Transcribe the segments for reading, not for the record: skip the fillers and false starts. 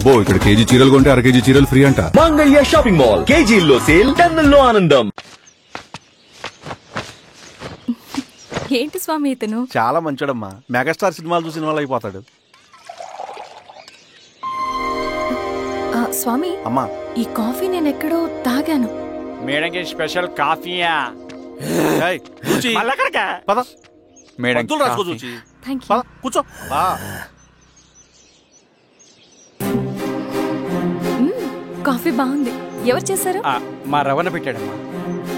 అబ్బో ఇక్కడ కేజీ చీరలు కొంటే అర కేజీ చీరలు ఫ్రీ అంట. మంగళ్య షాపింగ్ మాల్, కేజీల్లో సేల్, టన్నుల్లో ఆనందం. ఏంటి స్వామి ఇతను? చాలా మంచోడమ్మా, మెగాస్టార్ సినిమాలు చూసిన వాళ్ళు అయిపోతాడు. స్వామి అమ్మా, ఈ కాఫీ నేను ఎక్కడో తాగాను. మేడంకి స్పెషల్ కాఫీయా? పద మేడం రాసుకో చూచి. Thank you. పద కూర్చో. కాఫీ బాగుంది. ఎవరు చేశారు? మా రవణ పెట్టాడమ్మా.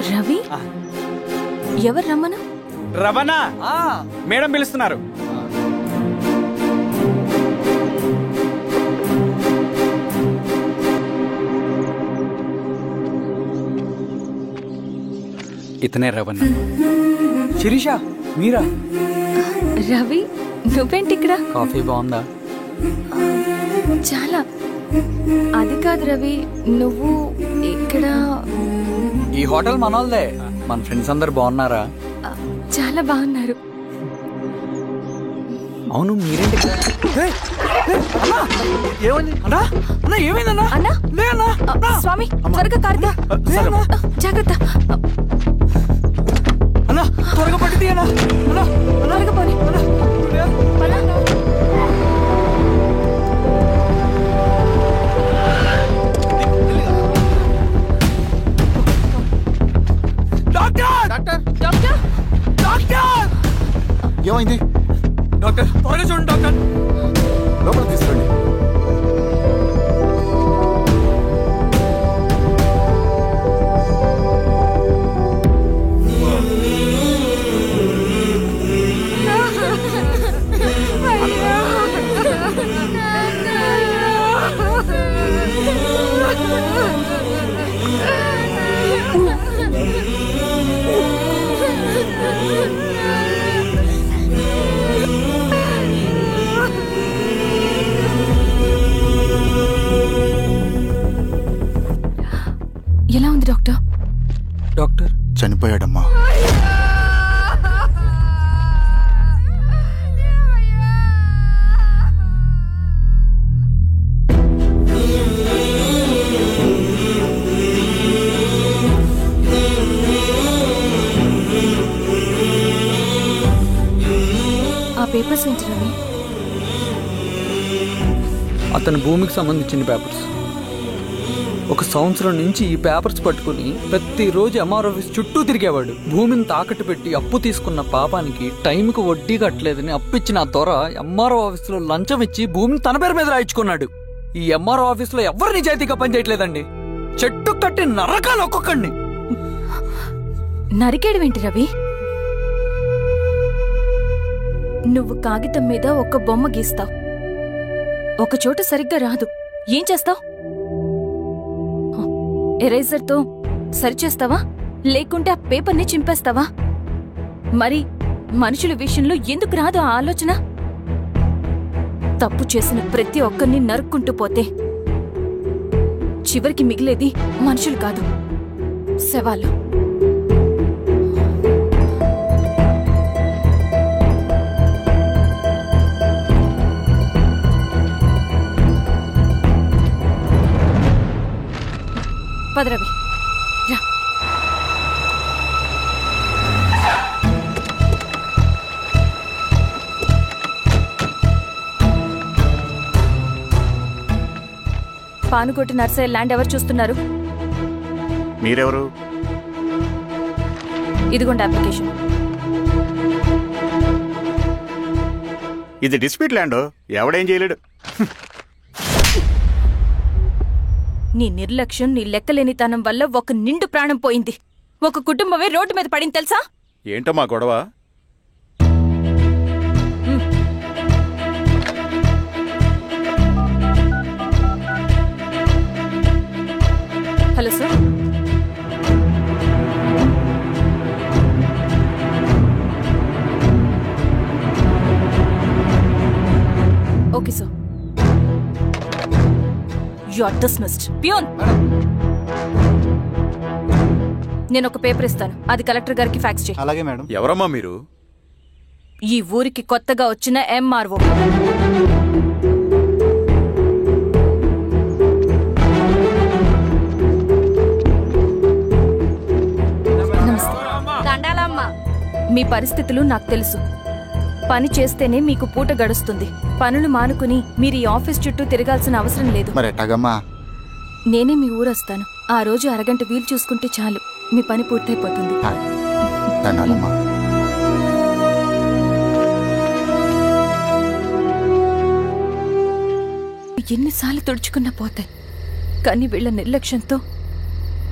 రవి? ఎవరు రమ్మన? రవణ మేడం పిలుస్తున్నారు. ఇతనే రవణ. శిరీష మీరా? రవి నువ్వేంటి ఇక్కడ? కాఫీ బాగుందా? చాలా. అది కాదు రవి, నువ్వు ఇక్కడ? ఈ హోటల్ మనోల్దే. మన ఫ్రెండ్స్ అందరు బాగున్నారా? చాలా బాగున్నారు. అవును మీరేంటి? ఏమైందన్నా? అన్నా స్వామి త్వరగా కారుతా. జాగ్రత్త. అన్నా త్వరగా పట్టింది అన్నా. త్వరగా పోనీ. ఏమైంది డాక్టర్? త్వరగా చూడండి డాక్టర్. లోపల తీసుకురండి. ఎలా ఉంది డాక్టర్? డాక్టర్ చనిపోయాడమ్మా. ఆ పేపర్స్ ఏంటి రవి? అతని భూమికి సంబంధించిన పేపర్స్. ఒక సంవత్సరం నుంచి ఈ పేపర్స్ పట్టుకుని ప్రతిరోజు ఎంఆర్ ఆఫీస్ చుట్టూ తిరిగేవాడు. భూమిని తాకట్టు పెట్టి అప్పు తీసుకున్న పాపానికి టైంకి వడ్డీ కట్టలేదని అప్పిచ్చిన ఆ దొర ఎంఆర్ఓ ఆఫీసులో లంచం ఇచ్చి భూమిని తన పేరు మీద రాయించుకున్నాడు. ఈ ఎంఆర్ఓ ఆఫీసులో ఎవరు నిజాయితీగా పనిచేయట్లేదండి. చెట్టు కట్టి నరకాలు ఒక్కొక్కడిని. నరికేయడమేంటి రవి? నువ్వు కాగితం మీద ఒక బొమ్మ గీస్తావు, ఒక చోట సరిగ్గా రాదు, ఏం చేస్తావు? ఎరేజర్తో సరిచేస్తావా లేకుంటే ఆ పేపర్ని చింపేస్తావా? మరి మనుషుల విషయంలో ఎందుకు రాదు ఆ ఆలోచన? తప్పు చేసిన ప్రతి ఒక్కరిని నరుక్కుంటూ పోతే చివరికి మిగిలేది మనుషులు కాదు, శవాలు. పదరవి రా. పానుకోటి నర్సయ్య ల్యాండ్ ఎవరు చూస్తున్నారు? మీరెవరు? ఇదిగోండి అప్లికేషన్. ఇది డిస్ప్యూట్ ల్యాండ్, ఎవడేం చేయలేడు. నీ నిర్లక్ష్యం, నీ లెక్కలేనితనం వల్ల ఒక నిండు ప్రాణం పోయింది. ఒక కుటుంబమే రోడ్డు మీద పడింది తెలుసా? ఏంటమ్మా గొడవ? Hello sir. Okay sir. You are dismissed. Pion! నేను ఒక పేపర్ ఇస్తాను, అది కలెక్టర్ గారికి ఫ్యాక్స్ చేయి. అలాగే మేడం. ఎవరమ్మా మీరు? ఈ ఊరికి కొత్తగా వచ్చిన ఎంఆర్ఓ. మీ పరిస్థితులు నాకు తెలుసు. పని చేస్తేనే మీకు పూట గడుస్తుంది. పనులు మానుకుని మీరు ఈ ఆఫీస్ చుట్టూ తిరగాల్సిన అవసరం లేదు. మరి ఎట్టాగమ్మా? నేనే మీ ఊరొస్తాను. ఆ రోజు అరగంట వీలు చూసుకుంటే చాలు, మీ పని పూర్తయిపోతుంది. దండాలమ్మా. ఎన్నిసార్లు తుడుచుకున్నా పోతాయి, కానీ వీళ్ళ నిర్లక్ష్యంతో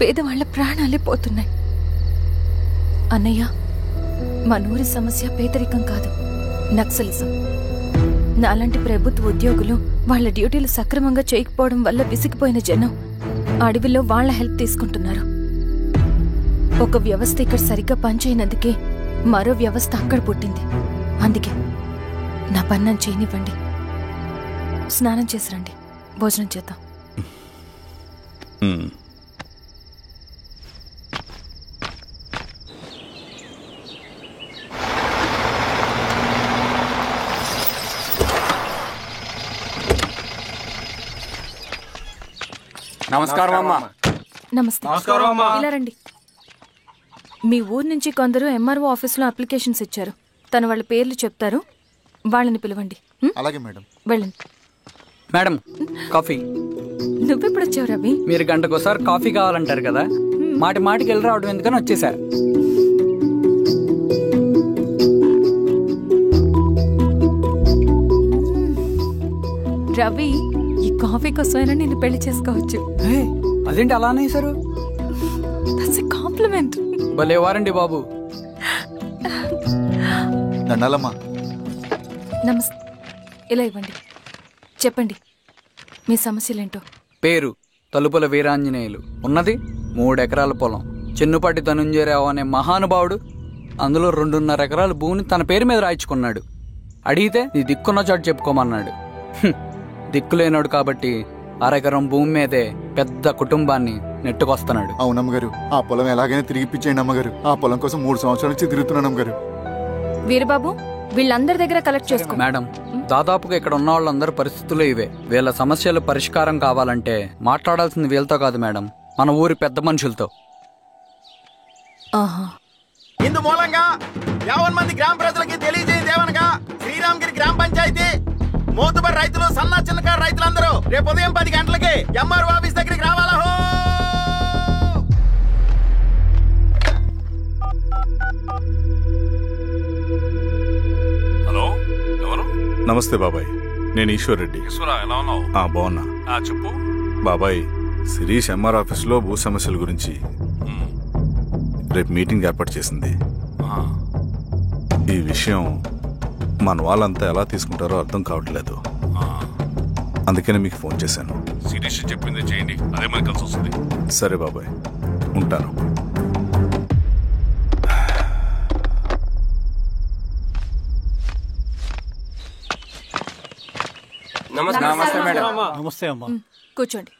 పేదవాళ్ల ప్రాణాలే పోతున్నాయి. అన్నయ్య, మన ఊరి సమస్య పేదరికం కాదు, నక్సలిజం. నాలాంటి ప్రభుత్వ ఉద్యోగులు వాళ్ళ డ్యూటీలు సక్రమంగా చేయకపోవడం వల్ల విసిగిపోయిన జనం అడవిలో వాళ్ల హెల్ప్ తీసుకుంటున్నారు. ఒక వ్యవస్థ ఇక్కడ సరిగ్గా పనిచేయనందుకే మరో వ్యవస్థ అక్కడ పుట్టింది. అందుకే నా పన్నం చేయనివ్వండి. స్నానం చేసి రండి, భోజనం చేద్దాం. నమస్కారం అమ్మా. నమస్తే. ఇలా రండి. మీ ఊరు నుంచి కొందరు ఎంఆర్ఓ ఆఫీస్లో అప్లికేషన్స్ ఇచ్చారు. తను వాళ్ళ పేర్లు చెప్తారు, వాళ్ళని పిలవండి. అలాగే మేడం. వెళ్ళండి. Madam, coffee. నువ్వెప్పుడు వచ్చావు రవి? మీరు గంటకోసారి కాఫీ కావాలంటారు కదా, మాటి మాటికి వెళ్ళి రావడం ఎందుకని వచ్చేసా. రవి, ఈ కాఫీ కోసమైనా నేను పెళ్లి చేసుకోవచ్చు. అదేంటి అలా అనేసారు? That's a compliment. భలే వారండి బాబు. దండాలమ్మా. నమస్తే. ఇలా ఇవ్వండి. చెప్పండి మీ సమస్యలేంటో. పేరు తలుపుల వీరాంజనేయులు. ఉన్నది 3 ఎకరాల పొలం. చెన్నుపాటి ధనుంజయరావు అనే మహానుభావుడు అందులో 2.5 ఎకరాల భూమిని తన పేరు మీద రాయించుకున్నాడు. అడిగితే నీ దిక్కున్న చోటు చెప్పుకోమన్నాడు. దిక్కులేనాడు కాబట్టి 1/2 ఎకరం భూమి మీదే పెద్ద కుటుంబాన్ని నెట్టుకొస్తున్నాడు. అవునమ్మగారు, ఆ పొలం ఎలాగైనా తిరిగిపించేయండి అమ్మగారు. ఆ పొలం కోసం 3 సంవత్సరాల నుంచి తిరుగుతున్నాను అమ్మగారు. వీరబాబు, వీళ్ళందరి దగ్గర కలెక్ట్ చేసుకో. మేడం, దాదాపుగా ఇక్కడ ఉన్న వాళ్ళందరూ పరిస్థితులు ఇవే. వీళ్ళ సమస్యలు పరిష్కారం కావాలంటే మాట్లాడాల్సింది వీళ్ళతో కాదు మేడం, మన ఊరి పెద్ద మనుషులతో. ఇందు మూలంగా 50 మంది గ్రామ ప్రజలకి తెలియజేయదేవనగా శ్రీరామగిరి గ్రామ పంచాయతీ మోతుబరి రైతులు, సన్న చిన్నకారు రైతులందరూ రేపు ఉదయం 10 గంటలకి ఎంఆర్ఓ ఆఫీస్ దగ్గరికి రావాలా. హలో, ఎవరు? నమస్తే బాబాయ్, నేను ఈశ్వర్ రెడ్డి. ఎలా ఉన్నావు? బాగున్నా. చెప్పు బాబాయ్, శిరీష్ ఎంఆర్ ఆఫీస్లో భూ సమస్యల గురించి రేపు మీటింగ్ ఏర్పాటు చేసింది. ఈ విషయం మన వాళ్ళంతా ఎలా తీసుకుంటారో అర్థం కావట్లేదు. అందుకనే మీకు ఫోన్ చేశాను. శిరీష్ చెప్పింది చేయండి, అదే మనకు కలిసి వస్తుంది. సరే బాబాయ్, ఉంటాను. నమస్తే మేడం. నమస్తే అమ్మా. కూర్చోండి.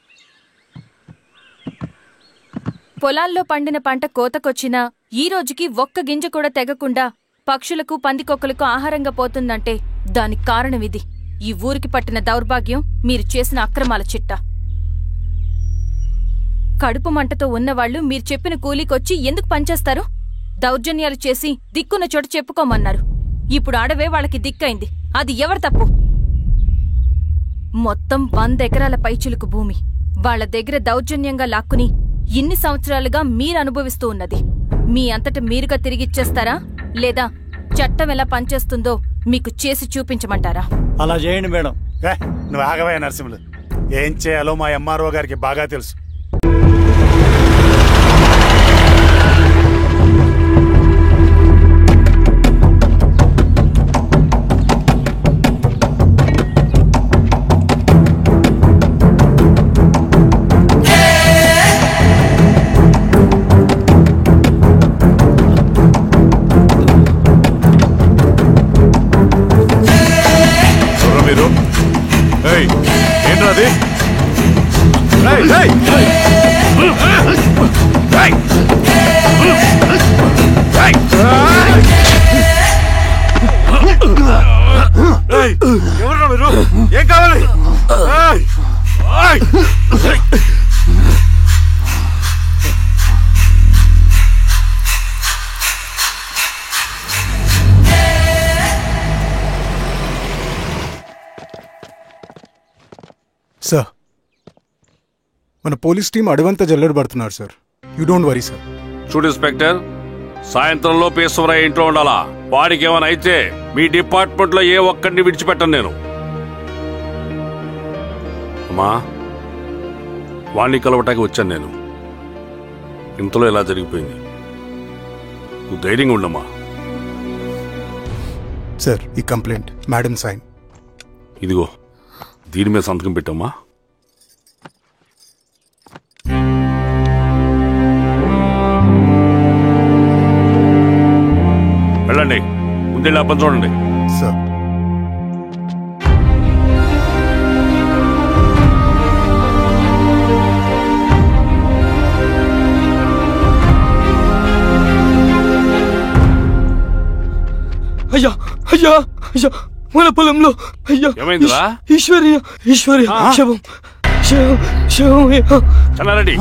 పొలాల్లో పండిన పంట కోతకొచ్చినా ఈ రోజుకి ఒక్క గింజ కూడా తెగకుండా పక్షులకు, పందికొక్కలకు ఆహారంగా పోతుందంటే దానికి కారణం ఇది. ఈ ఊరికి పట్టిన దౌర్భాగ్యం మీరు చేసిన అక్రమాల చిట్టా. కడుపు మంటతో ఉన్నవాళ్లు మీరు చెప్పిన కూలీకొచ్చి ఎందుకు పనిచేస్తారు? దౌర్జన్యాలు చేసి దిక్కున్న చోట చెప్పుకోమన్నారు. ఇప్పుడు అడవే వాళ్ళకి దిక్కైంది. అది ఎవరి తప్పు? మొత్తం 100 ఎకరాల పైచిలుకు భూమి వాళ్ల దగ్గర దౌర్జన్యంగా లాక్కుని ఇన్ని సంవత్సరాలుగా మీరు అనుభవిస్తూ ఉన్నది. మీ అంతట మీరుగా తిరిగిచ్చేస్తారా, లేదా చట్టం ఎలా పనిచేస్తుందో మీకు చేసి చూపించమంటారా? అలా చేయండి మేడం. నువ్వు ఆగవే నరసింహులు. ఏం చేయాలో మా ఎంఆర్ఓ గారికి బాగా తెలుసు. ఎవరు మీరు? ఏం కావాలి? సార్ మన పోలీస్ టీం అడవంతా జల్లెడ పడుతున్నారు sir. You don't worry sir. చూడు ఇన్స్పెక్టర్, సాయంత్రంలో పేశ్వరయ్య ఇంట్లో ఉండాలా. వాడికి ఏమైనా అయితే మీ డిపార్ట్మెంట్ లో ఏ ఒక్కడిని విడిచిపెట్టను నేను. అమ్మా, వాణ్ణి కలవటానికి వచ్చాను నేను. ఇంతలో ఇలా జరిగిపోయింది. నువ్వు ధైర్యంగా ఉండమ్మా. సార్, ఈ కంప్లైంట్ మేడం సైన్. ఇదిగో, దీని మీద సంతకం పెట్టమ్మా. వెళ్ళండి, ముందెళ్ళి అబ్బని చూడండి. సార్. అయ్యా అయ్యా అయ్యా, మన పొలంలో అయ్యా. ఏమైందిరా? ఈశ్వర్య శవం శవం శవం. చల్లారెడ్డి,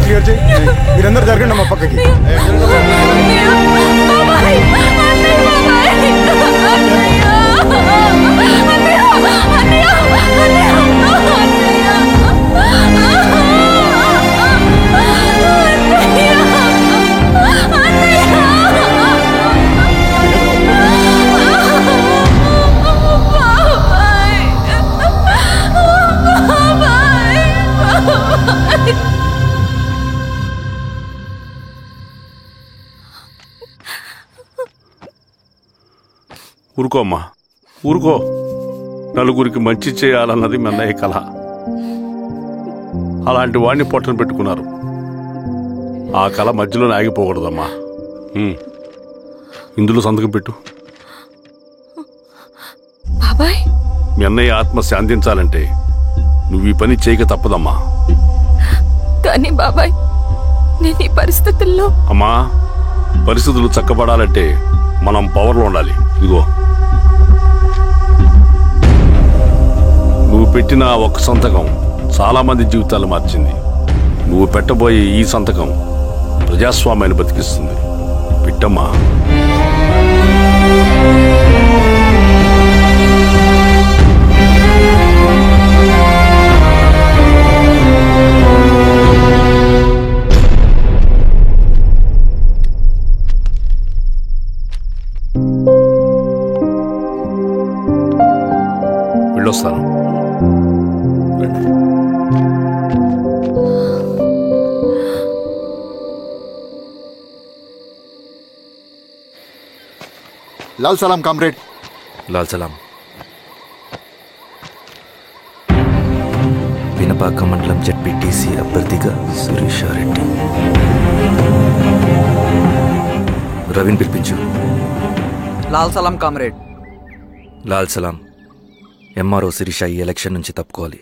క్లియర్ చేయి. మీరందరూ జరగండి మా పక్కకి. ఊరుకో అమ్మా, ఊరుకో. నలుగురికి మంచి చేయాలన్నది మీ అన్నయ్య కళ. అలాంటి వాడిని పొట్టను పెట్టుకున్నారు. ఆ కళ మధ్యలోనే ఆగిపోకూడదమ్మా. ఇందులో సంతకం పెట్టు. బాబాయ్, మీ అన్నయ్య ఆత్మ శాంతించాలంటే నువ్వు ఈ పని చేయక తప్పదమ్మా. కానీ బాబాయ్, నేను ఈ పరిస్థితుల్లో. అమ్మా, పరిస్థితులు చక్కబడాలంటే మనం పవర్లో ఉండాలి. ఇదిగో, నువ్వు పెట్టిన ఒక్క సంతకం చాలా మంది జీవితాలు మార్చింది. నువ్వు పెట్టబోయే ఈ సంతకం ప్రజాస్వామ్యాన్ని బతికిస్తుంది. పెట్టమ్మా. వెళ్ళొస్తాను. లాల్ సలాం కామ్రేడ్. లాల్ సలాం. వినపాక మండలం జెడ్పీటీసీ అభ్యర్థిగా శిరీషారెడ్డి. రవిని పిలిపించు. లాల్ సలాం కామ్రేడ్. లాల్ సలాం. ఎంఆర్ఓ శిరీష ఈ ఎలక్షన్ నుంచి తప్పుకోవాలి.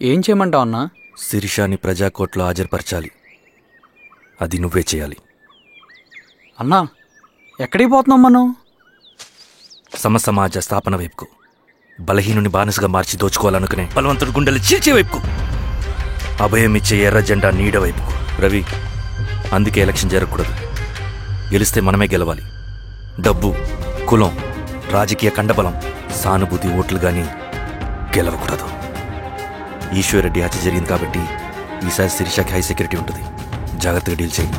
ఏం చేయమంటావు అన్నా? శిరీషాని ప్రజాకోర్టులో హాజరుపరచాలి. అది నువ్వే చేయాలి. అన్నా, ఎక్కడికి పోతున్నాం మనం? సమసమాజ స్థాపన వైపుకు. బలహీనుని బానిసగా మార్చి దోచుకోవాలనుకునే బలవంతుడు గుండెలు చీల్చే వైపుకు. అభయం ఇచ్చే ఎర్ర జెండా నీడ వైపుకు. రవి, అందుకే ఎలక్షన్ జరగకూడదు. గెలిస్తే మనమే గెలవాలి. డబ్బు, కులం, రాజకీయ కండబలం, సానుభూతి ఓట్లు గాని గెలవకూడదు. ఈశ్వర్రెడ్డి హత్య జరిగింది కాబట్టి ఈసారి శిరీషకి హై సెక్యూరిటీ ఉంటుంది. జాగ్రత్తగా డీల్ చేయి.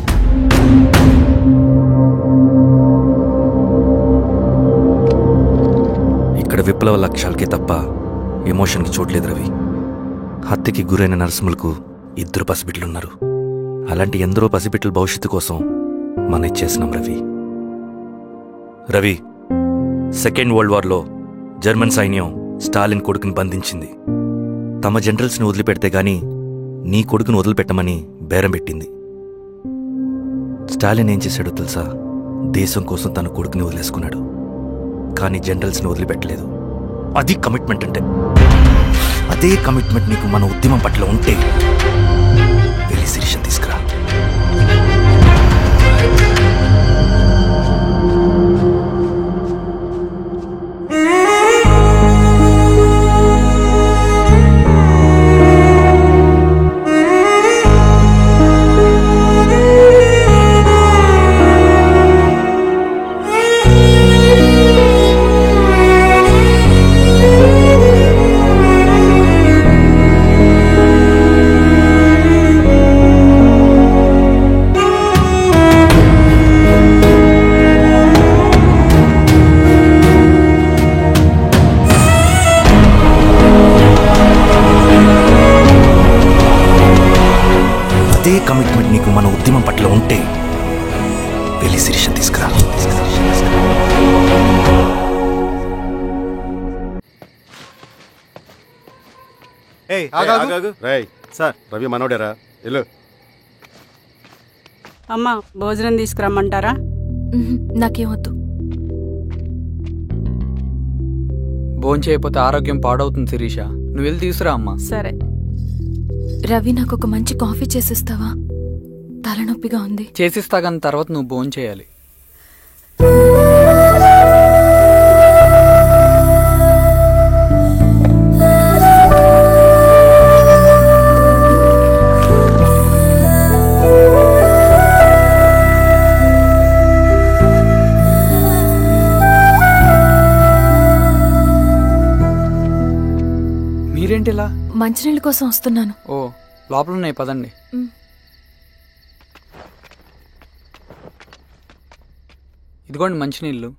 ఇక్కడ విప్లవ లక్ష్యాలకే తప్ప ఎమోషన్కి చోట్లేదు రవి. హత్యకి గురైన నరసింహులకు 2 పసిబిడ్డలున్నారు. అలాంటి ఎందరో పసిబిడ్డల భవిష్యత్తు కోసం మనం ఇచ్చేసినాం రవి. రవి, సెకండ్ వరల్డ్ వార్లో జర్మన్ సైన్యం స్టాలిన్ కొడుకుని బంధించింది. తమ జనరల్స్ని వదిలిపెడితే గాని నీ కొడుకును వదిలిపెట్టమని బేరం పెట్టింది. స్టాలిన్ ఏం చేశాడో తెలుసా? దేశం కోసం తన కొడుకుని వదిలేసుకున్నాడు. కానీ జనరల్స్ని వదిలిపెట్టలేదు. అది కమిట్మెంట్ అంటే. అదే కమిట్మెంట్ నీకు మన ఉద్యమం పట్ల ఉంటే వెళ్ళి శిరీషను తీసుకురా. అదే కమిట్మెంట్ నీకు మన ఉద్యమం పట్ల ఉంటే వెళ్ళి శిరీషను తీసుకురా. సార్, రవి మనోడేరా? వెళ్ళు. అమ్మా, భోజనం తీసుకురమ్మంటారా? నాకేమొద్దు. భోంచేయకపోతే ఆరోగ్యం పాడవుతుంది శిరీష. నువ్వు వెళ్ళి తీసురా అమ్మా. సరే. రవి, నాకు ఒక మంచి కాఫీ చేసిస్తావా? తలనొప్పిగా ఉంది. చేసిస్తా కానీ తర్వాత నువ్వు భోంచేయాలి. మీరేంటిలా? మంచినీళ్ళ కోసం వస్తున్నాను. ఓ, లోపల ఉన్నాయి, పదండి. ఇదిగోండి మంచినీళ్ళు.